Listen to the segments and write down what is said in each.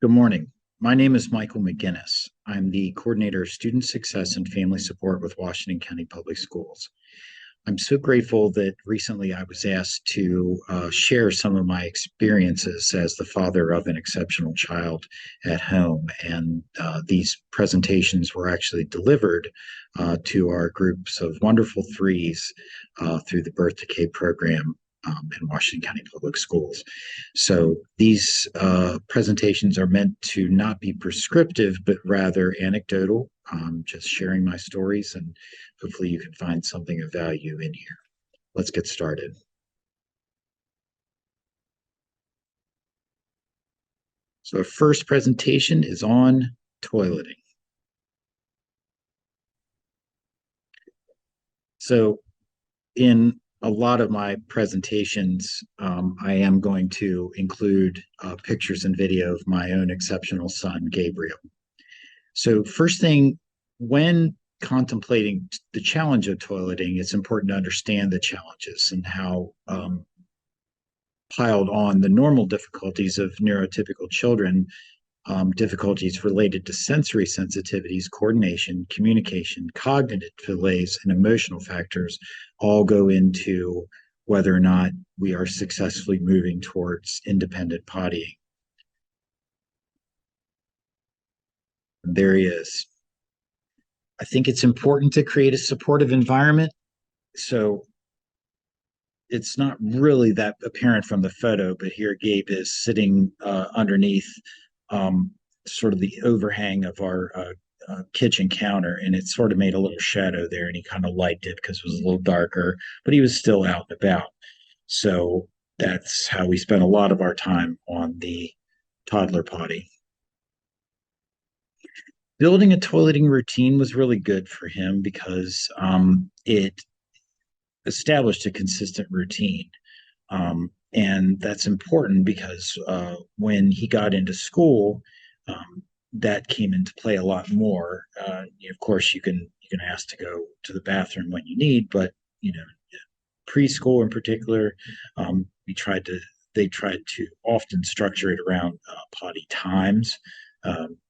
Good morning. My name is Michael McGinnis. I'm the coordinator of student success and family support with Washington County Public Schools. I'm so grateful that recently I was asked to share some of my experiences as the father of an exceptional child at home. And these presentations were actually delivered to our groups of wonderful threes through the Birth Decay program in Washington County Public Schools. So these presentations are meant to not be prescriptive, but rather anecdotal, just sharing my stories, and hopefully you can find something of value in here. Let's get started. So, our first presentation is on toileting. So, in a lot of my presentations, I am going to include pictures and video of my own exceptional son, Gabriel. So, first thing, when contemplating the challenge of toileting, it's important to understand the challenges and how piled on the normal difficulties of neurotypical children, difficulties related to sensory sensitivities, coordination, communication, cognitive delays, and emotional factors all go into whether or not we are successfully moving towards independent pottying. There he is. I think it's important to create a supportive environment. So it's not really that apparent from the photo, but here Gabe is sitting underneath um, sort of the overhang of our kitchen counter, and it sort of made a little shadow there, and he kind of liked it because it was a little darker, but he was still out and about. So that's how we spent a lot of our time on the toddler potty. Building a toileting routine was really good for him because it established a consistent routine. And that's important because when he got into school, that came into play a lot more. Of course, you can ask to go to the bathroom when you need, but preschool in particular, we tried to they tried to often structure it around potty times.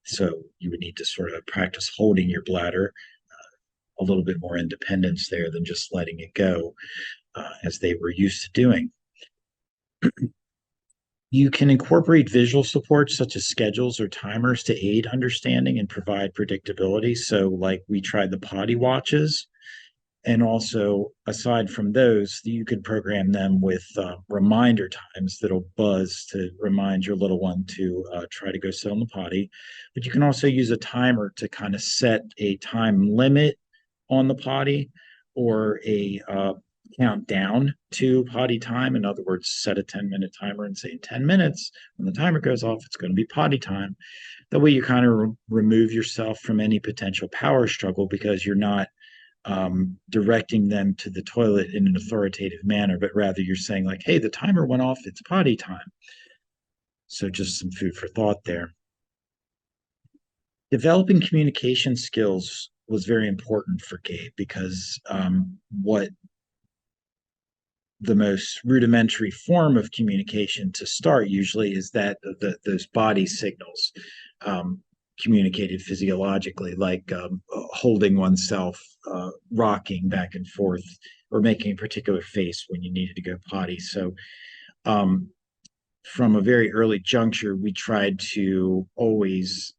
So you would need to sort of practice holding your bladder, a little bit more independence there than just letting it go, as they were used to doing. You can incorporate visual supports such as schedules or timers to aid understanding and provide predictability. So, like we tried the potty watches, and also aside from those, you could program them with reminder times that'll buzz to remind your little one to try to go sit on the potty. But you can also use a timer to kind of set a time limit on the potty, or a count down to potty time. In other words, set a 10-minute timer and say in 10 minutes, when the timer goes off, it's going to be potty time. That way you kind of remove yourself from any potential power struggle because you're not directing them to the toilet in an authoritative manner, but rather you're saying, like, hey, the timer went off, it's potty time. So just some food for thought there. Developing communication skills was very important for Gabe because what the most rudimentary form of communication to start usually is that those body signals, communicated physiologically, like holding oneself, rocking back and forth, or making a particular face when you needed to go potty. So um, from a very early juncture, we tried to always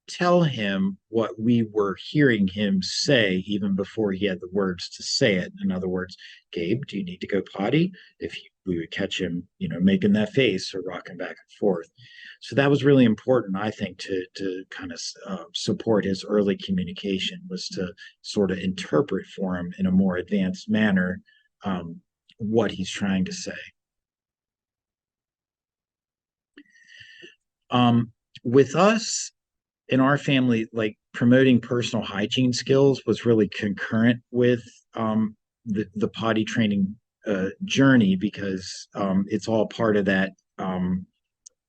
tell him what we were hearing him say even before he had the words to say it. In other words, Gabe, do you need to go potty? If we would catch him, making that face or rocking back and forth. So that was really important, I think, to kind of support his early communication, was to sort of interpret for him in a more advanced manner what he's trying to say. With us, in our family, like promoting personal hygiene skills was really concurrent with the potty training journey, because it's all part of that,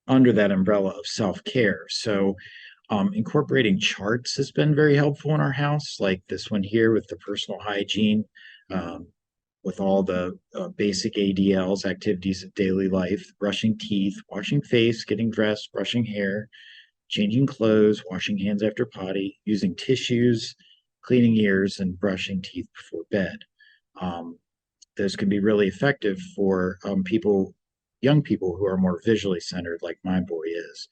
under that umbrella of self care. So, incorporating charts has been very helpful in our house, like this one here with the personal hygiene. Um, with all the basic ADLs, activities of daily life, brushing teeth, washing face, getting dressed, brushing hair, changing clothes, washing hands after potty, using tissues, cleaning ears, and brushing teeth before bed. Um, those can be really effective for young people who are more visually centered, like my boy is.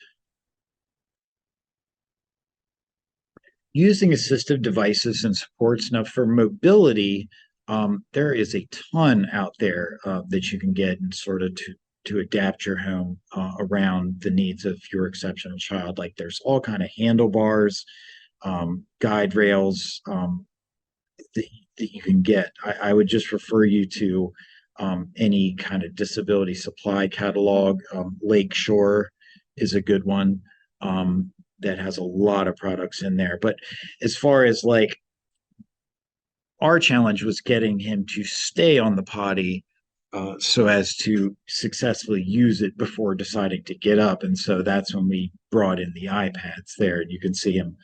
Using assistive devices and supports. Now, for mobility, there is a ton out there that you can get and sort of to adapt your home around the needs of your exceptional child. Like there's all kind of handlebars, guide rails that, that you can get. I would just refer you to any kind of disability supply catalog. Lakeshore is a good one. That has a lot of products in there. But as far as like our challenge was getting him to stay on the potty so as to successfully use it before deciding to get up. And so that's when we brought in the iPads there. And you can see him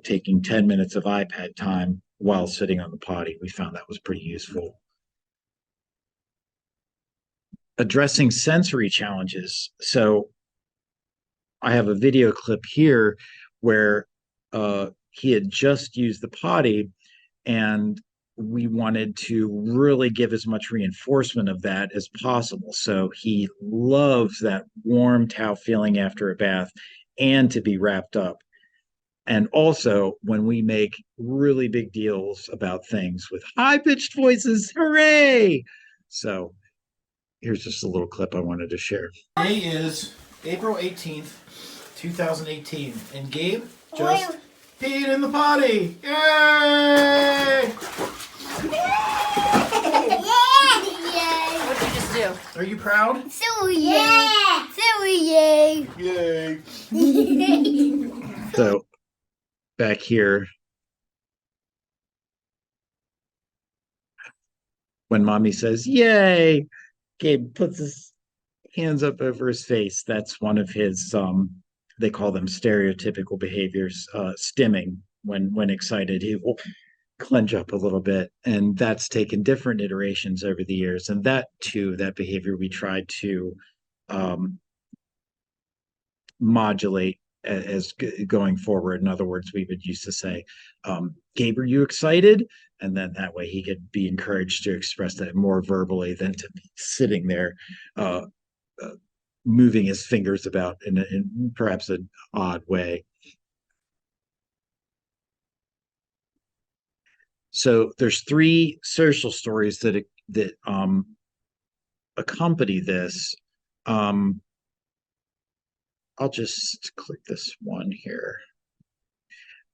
taking 10 minutes of iPad time while sitting on the potty. We found that was pretty useful. Addressing sensory challenges. So I have a video clip here where he had just used the potty, and we wanted to really give as much reinforcement of that as possible. So he loves that warm towel feeling after a bath and to be wrapped up. And also, when we make really big deals about things with high pitched voices, hooray! So here's just a little clip I wanted to share. Today is April 18th, 2018, and Gabe just peed in the potty. Yay! What did you just do? Are you proud? So yay! So yay! Yay! So back here, when mommy says, yay, Gabe puts his hands up over his face. That's one of his, they call them stereotypical behaviors, stimming. When excited, he will clench up a little bit. And that's taken different iterations over the years. And that too, that behavior we tried to um, modulate as going forward. In other words, we would used to say, Gabe, are you excited? And then that way he could be encouraged to express that more verbally than to be sitting there uh, uh, moving his fingers about in perhaps an odd way. So there's three social stories that accompany this. I'll just click this one here.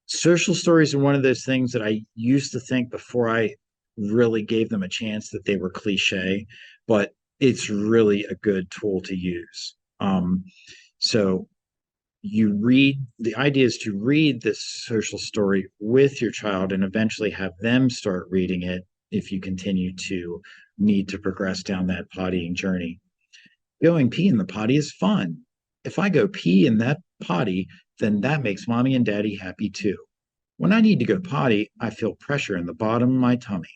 Social stories are one of those things that I used to think before I really gave them a chance that they were cliche, but it's really a good tool to use. So the idea is to read this social story with your child and eventually have them start reading it if you continue to need to progress down that pottying journey. Going pee in the potty is fun. If I go pee in that potty, then that makes mommy and daddy happy too. When I need to go potty, I feel pressure in the bottom of my tummy.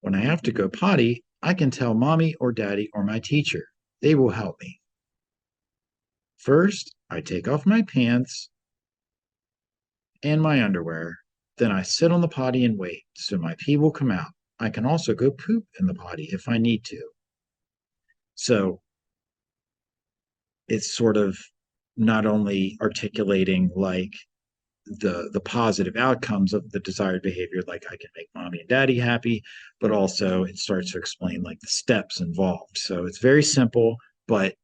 When I have to go potty, I can tell mommy or daddy or my teacher. They will help me. First, I take off my pants and my underwear. Then I sit on the potty and wait, so my pee will come out. I can also go poop in the potty if I need to. So it's sort of not only articulating like the positive outcomes of the desired behavior, like I can make mommy and daddy happy, but also it starts to explain like the steps involved. So it's very simple, but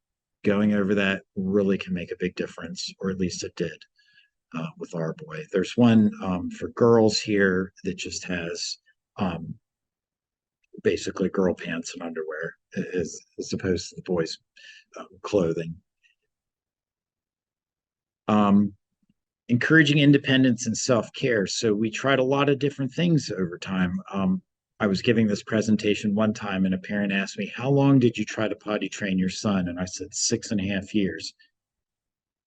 going over that really can make a big difference, or at least it did with our boy. There's one for girls here that just has basically girl pants and underwear as opposed to the boys' clothing. Um, Encouraging independence and self-care. So we tried a lot of different things over time. I was giving this presentation one time and a parent asked me, how long did you try to potty train your son? And I said, 6.5 years.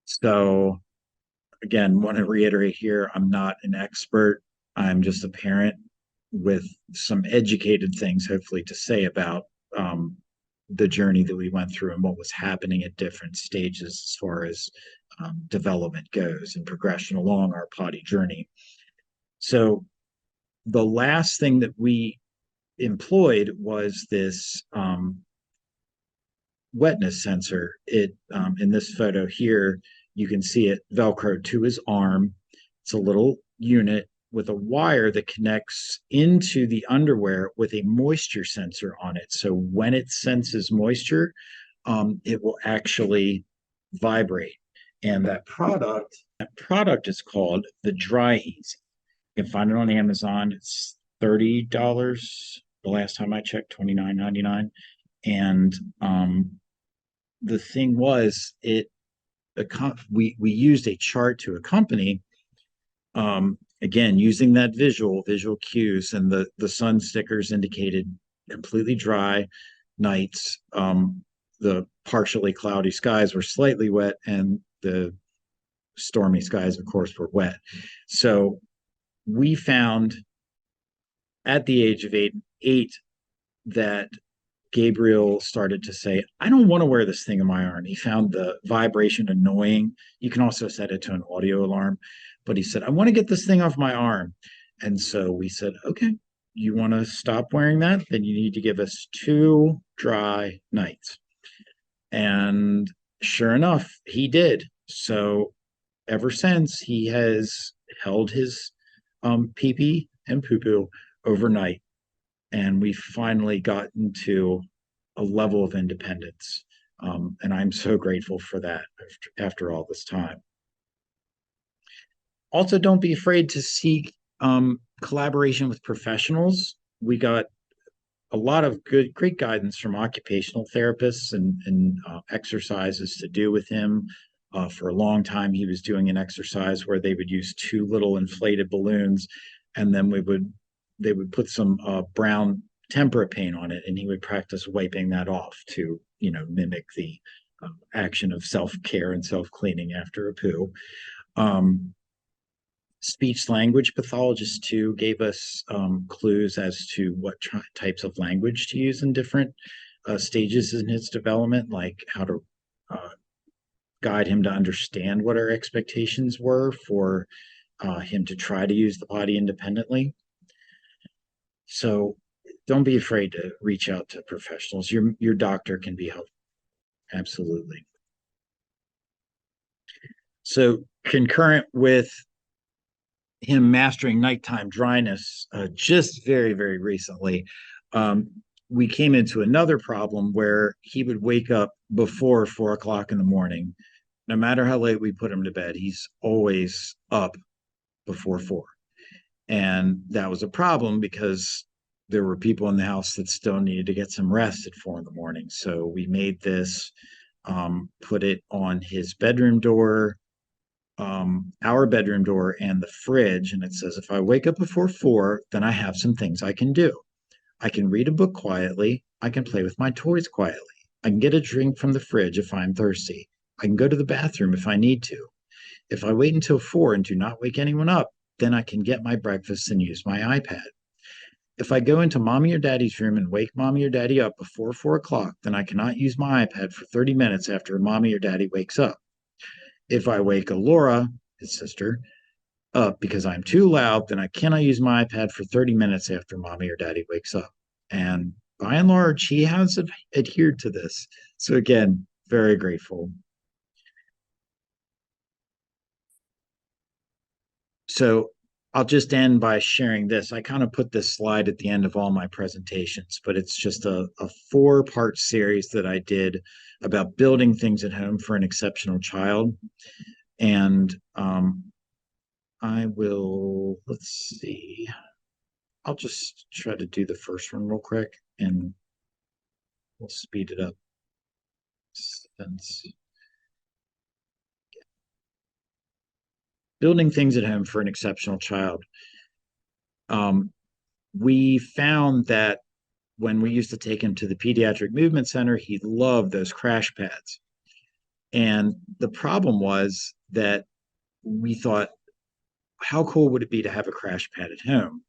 So again, want to reiterate here, I'm not an expert. I'm just a parent with some educated things, hopefully, to say about the journey that we went through and what was happening at different stages as far as development goes and progression along our potty journey. So the last thing that we employed was this wetness sensor. It in this photo here, you can see it velcroed to his arm. It's a little unit with a wire that connects into the underwear with a moisture sensor on it. So when it senses moisture, it will actually vibrate. And that product is called the Dry Easy. You can find it on Amazon. It's $30 the last time I checked, $29.99. And the thing was, we used a chart to accompany, again using that visual cues, and the sun stickers indicated completely dry nights. The partially cloudy skies were slightly wet, and the stormy skies, of course, were wet. So we found at the age of eight that Gabriel started to say, I don't want to wear this thing in my arm. He found the vibration annoying. You can also set it to an audio alarm, but he said, I want to get this thing off my arm. And so we said, okay, you want to stop wearing that? Then you need to give us 2 dry nights. And sure enough, he did. So ever since, he has held his pee pee and poo poo overnight, and we've finally gotten to a level of independence. And I'm so grateful for that after all this time. Also, don't be afraid to seek collaboration with professionals. We got a lot of great guidance from occupational therapists and exercises to do with him. For a long time, he was doing an exercise where they would use 2 little inflated balloons, and then they would put some brown tempera paint on it, and he would practice wiping that off to mimic the action of self-care and self-cleaning after a poo. Speech language pathologists too gave us clues as to what types of language to use in different stages in his development, like how to guide him to understand what our expectations were for him to try to use the body independently. So don't be afraid to reach out to professionals. Your doctor can be helpful. Absolutely. So concurrent with him mastering nighttime dryness, just very, very recently, we came into another problem where he would wake up before 4 o'clock in the morning. No matter how late we put him to bed, he's always up before 4. And that was a problem because there were people in the house that still needed to get some rest at 4 in the morning. So we made this, put it on his bedroom door, our bedroom door, and the fridge. And it says, if I wake up before 4, then I have some things I can do. I can read a book quietly. I can play with my toys quietly. I can get a drink from the fridge if I'm thirsty. I can go to the bathroom if I need to. If I wait until 4 and do not wake anyone up, then I can get my breakfast and use my iPad. If I go into mommy or daddy's room and wake mommy or daddy up before 4 o'clock, then I cannot use my iPad for 30 minutes after mommy or daddy wakes up. If I wake Alora, his sister, up because I'm too loud, then I cannot use my iPad for 30 minutes after mommy or daddy wakes up. And by and large, he has adhered to this. So again, very grateful. So I'll just end by sharing this. I kind of put this slide at the end of all my presentations, but it's just a 4-part series that I did about building things at home for an exceptional child. And let's see, I'll just try to do the first one real quick and we'll speed it up. Building things at home for an exceptional child. We found that when we used to take him to the pediatric movement center, he loved those crash pads. And the problem was that we thought, how cool would it be to have a crash pad at home?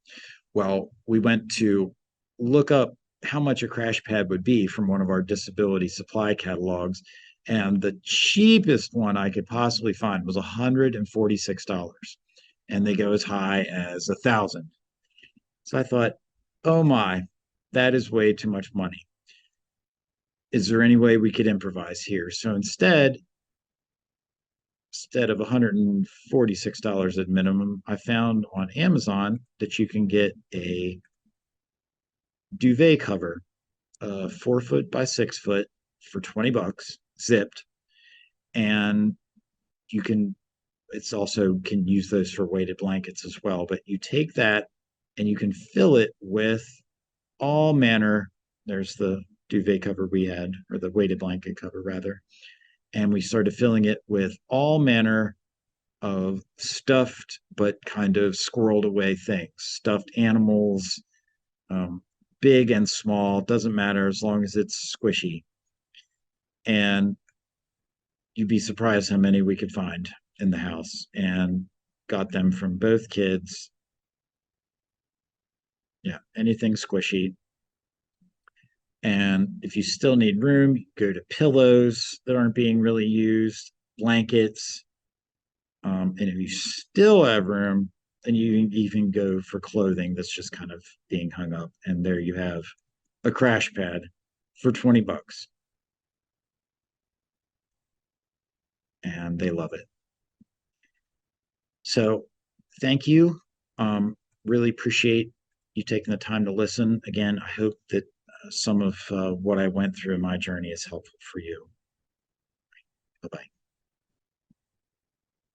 Well, we went to look up how much a crash pad would be from one of our disability supply catalogs. And the cheapest one I could possibly find was $146. And they go as high as 1,000. So I thought, oh my, that is way too much money. Is there any way we could improvise here? So instead of $146 at minimum, I found on Amazon that you can get a duvet cover, 4 foot by 6 foot for $20, zipped. And you can, it's also can use those for weighted blankets as well. But you take that and you can fill it with all manner. There's the duvet cover we had, or the weighted blanket cover rather. And we started filling it with all manner of stuffed but kind of squirreled away things, stuffed animals, um, big and small, doesn't matter as long as it's squishy. And you'd be surprised how many we could find in the house, and got them from both kids. Yeah, anything squishy. And if you still need room, go to pillows that aren't being really used, blankets. And if you still have room, then you can even go for clothing that's just kind of being hung up. And there you have a crash pad for $20. And they love it. So thank you. Really appreciate you taking the time to listen. Again, I hope that some of what I went through in my journey is helpful for you. Bye bye.